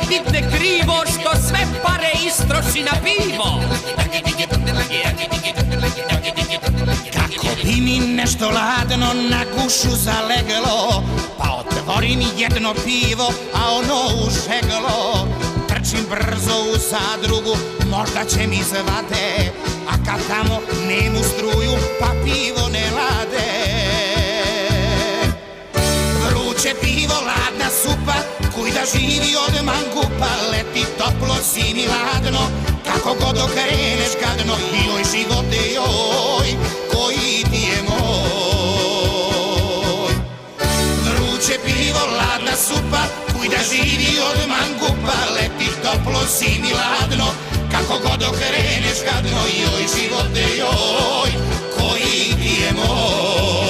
vidne krivo što sve pare istroši na pivo. Kako bi mi nešto ladno na gušu zaleglo, pa otvori mi jedno pivo, a ono u žeglo. Trčim brzo u zadrugu, možda će mi zvate, a kad tamo nemu struju, pa pivo ne lade. Vruće pivo, ladna supa, kuj da živi od mangupa, leti toplo, zimi ladno, kako god okreneš gadno, joj živote joj, koji ti je moj. Vruće pivo, ladna supa, kuj da živi od mangupa, leti toplo, zimi ladno, kako god okreneš gadno, joj živote joj, koji ti je moj.